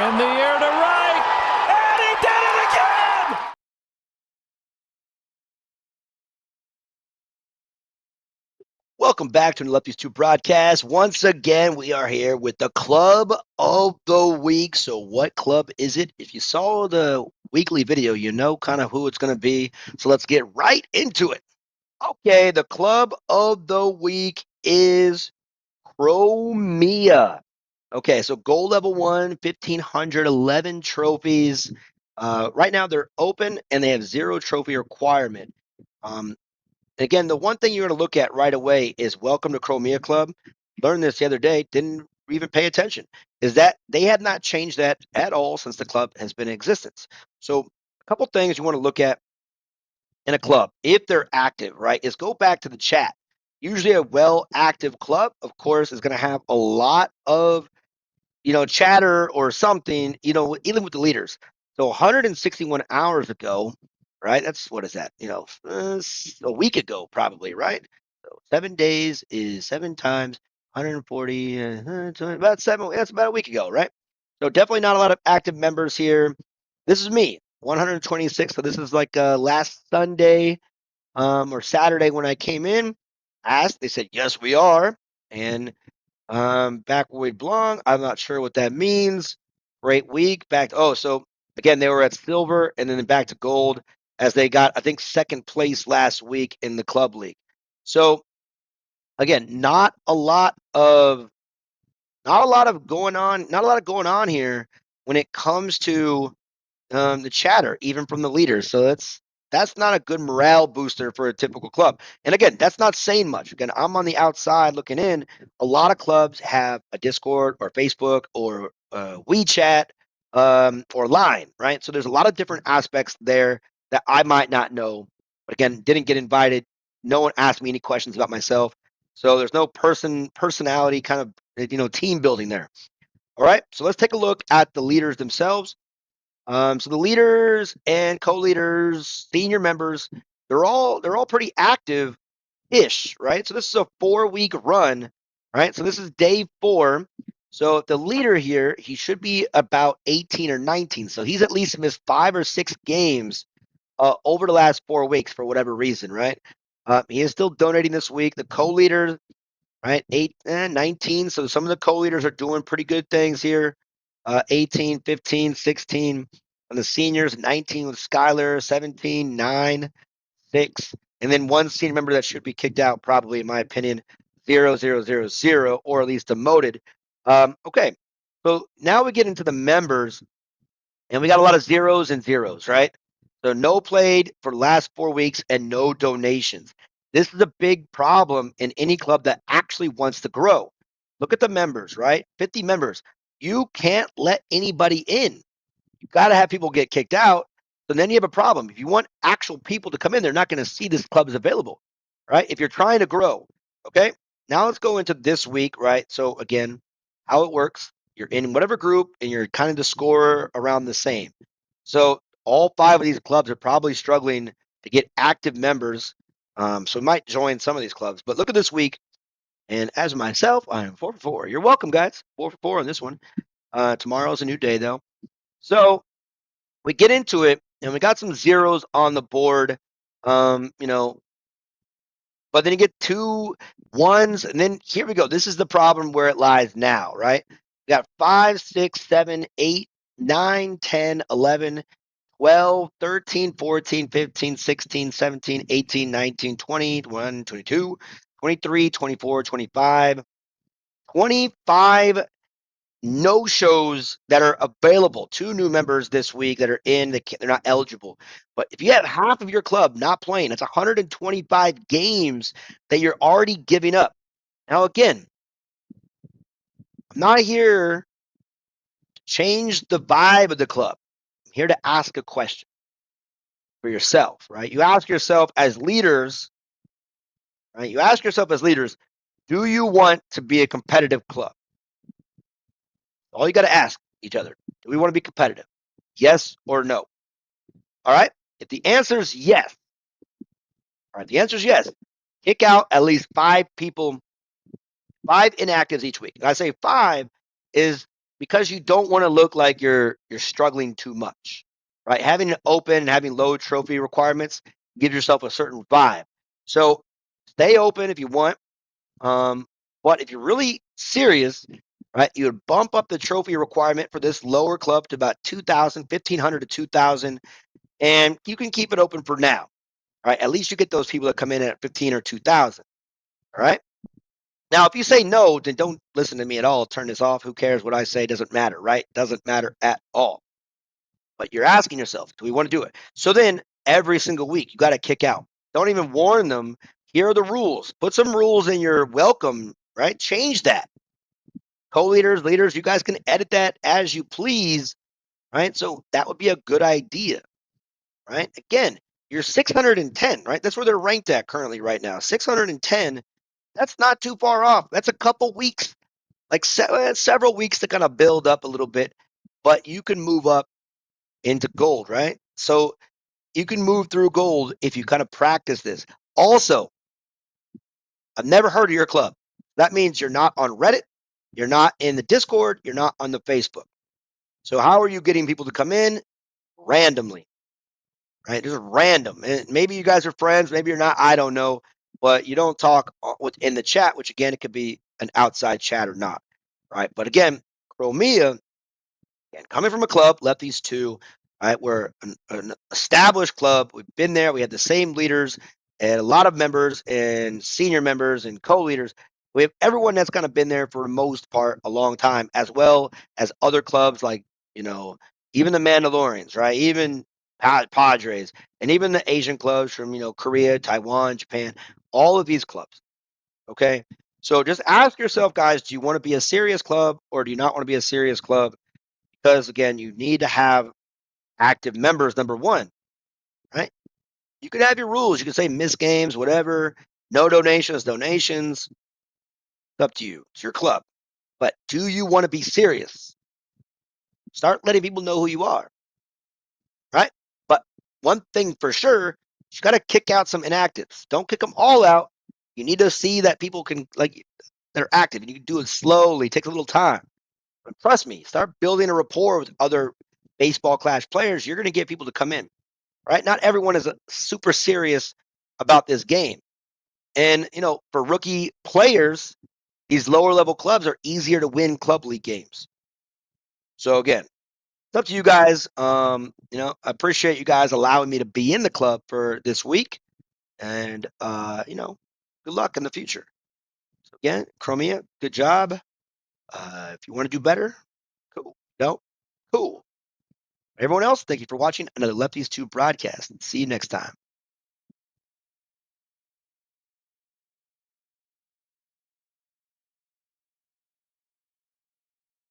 In the air to right, and he did it again! Welcome back to the Lefties 2 broadcast. Once again, we are here with the Club of the Week. So what club is it? If you saw the weekly video, you know kind of who it's going to be. So let's get right into it. Okay, the Club of the Week is Chromia. Okay, so goal level 1, 1,511 trophies. Right now they're open and they have 0 trophy requirement. Um, Again, the one thing you're going to look at right away is welcome to Chromia Club. Learned this the other day, didn't even pay attention, is that they have not changed that at all since the club has been in existence. So a couple things you want to look at in a club, if they're active, right, is go back to the chat. Usually a well-active club, of course, is going to have a lot of chatter or something, even with the leaders. So 161 hours ago, right? That's what is that? A week ago, probably, right? So 7 days is 7 times 140, about seven. That's about a week ago, right? So definitely not a lot of active members here. This is me, 126. So this is like last Sunday or Saturday when I came in. Asked, they said yes, we are, and Backwood Blanc, I'm not sure what that means. Great week. So again, they were at silver and then back to gold as they got, I think, second place last week in the club league. So again, not a lot of going on here when it comes to the chatter, even from the leaders. So that's not a good morale booster for a typical club. And again, that's not saying much. Again, I'm on the outside looking in. A lot of clubs have a Discord or Facebook or WeChat or Line, right? So there's a lot of different aspects there that I might not know. But again, didn't get invited. No one asked me any questions about myself. So there's no personality kind of team building there. All right. So let's take a look at the leaders themselves. So the leaders and co-leaders, senior members, they're all pretty active-ish, right? So this is a 4-week run, right? So this is day 4. So the leader here, he should be about 18 or 19. So he's at least missed 5 or 6 games over the last 4 weeks for whatever reason, right? He is still donating this week. The co-leader, right, 8 and 19. So some of the co-leaders are doing pretty good things here. 18, 15, 16 on the seniors, 19 with Skyler, 17, 9, 6, and then one senior member that should be kicked out, probably, in my opinion, 0, 0, 0, 0, or at least demoted. Okay, so now we get into the members, and we got a lot of zeros and zeros, right? So no played for the last 4 weeks and no donations. This is a big problem in any club that actually wants to grow. Look at the members, right? 50 members. You can't let anybody in. You got to have people get kicked out. So then you have a problem. If you want actual people to come in, they're not going to see this club is available, right? If you're trying to grow, okay? Now let's go into this week, right? So again, how it works. You're in whatever group and you're kind of the score around the same. So all 5 of these clubs are probably struggling to get active members. So we might join some of these clubs. But look at this week. And as myself, I am 4 for 4. You're welcome, guys. 4 for 4 on this one. Tomorrow's a new day, though. So we get into it, and we got some zeros on the board. Um, you know, but then you get 2 1s, and then here we go. This is the problem where it lies now, right? We got 5, 6, 7, 8, 9, 10, 11, 12, 13, 14, 15, 16, 17, 18, 19, 20, 21, 22, 23, 24, 25, 25 no shows that are available. 2 new members this week that are in, they're not eligible. But if you have half of your club not playing, that's 125 games that you're already giving up. Now, again, I'm not here to change the vibe of the club. I'm here to ask a question for yourself, right? You ask yourself as leaders, right? You ask yourself as leaders, do you want to be a competitive club? All you got to ask each other. Do we want to be competitive? Yes or no? All right. If the answer is yes, all right, the answer is yes. Kick out at least 5 people, 5 inactives each week. And I say 5 is because you don't want to look like you're struggling too much, right? Having it open and having low trophy requirements gives yourself a certain vibe. So stay open if you want. Um, but if you're really serious, right, you would bump up the trophy requirement for this lower club to about 2,000, 1,500 to 2,000, and you can keep it open for now. Right? At least you get those people that come in at 15 or 2,000. All right. Now, if you say no, then don't listen to me at all. Turn this off. Who cares what I say? Doesn't matter, right? Doesn't matter at all. But you're asking yourself, do we want to do it? So then every single week, you got to kick out. Don't even warn them. Here are the rules. Put some rules in your welcome, right? Change that. Co-leaders, leaders, you guys can edit that as you please, right? So that would be a good idea, right? Again, you're 610, right? That's where they're ranked at currently right now. 610, that's not too far off. That's a couple weeks, like several weeks to kind of build up a little bit, but you can move up into gold, right? So you can move through gold if you kind of practice this. Also, I've never heard of your club. That means you're not on Reddit, you're not in the Discord, you're not on the Facebook. So how are you getting people to come in? Randomly, right? Just random. And maybe you guys are friends, maybe you're not, I don't know. But you don't talk in the chat, which again, it could be an outside chat or not, right? But again, Chromia, again, coming from a club, Lefties 2, right? We're an established club. We've been there. We had the same leaders and a lot of members and senior members and co-leaders. We have everyone that's kind of been there for the most part a long time, as well as other clubs like, you know, even the Mandalorians, right? Even Padres and even the Asian clubs from, Korea, Taiwan, Japan, all of these clubs. Okay. So just ask yourself, guys, do you want to be a serious club or do you not want to be a serious club? Because again, you need to have active members, number one, right? You can have your rules. You can say miss games, whatever, no donations, donations. It's up to you. It's your club. But do you want to be serious? Start letting people know who you are, right? But one thing for sure, you got to kick out some inactives. Don't kick them all out. You need to see that people can, like, they're active and you can do it slowly. It takes a little time. But trust me, start building a rapport with other baseball clash players. You're going to get people to come in, right? Not everyone is super serious about this game. And, for rookie players, these lower level clubs are easier to win club league games. So again, it's up to you guys. I appreciate you guys allowing me to be in the club for this week. And, good luck in the future. So again, Chromia, good job. If you want to do better, cool. No, cool. Everyone else, thank you for watching another Lefties 2 broadcast. See you next time.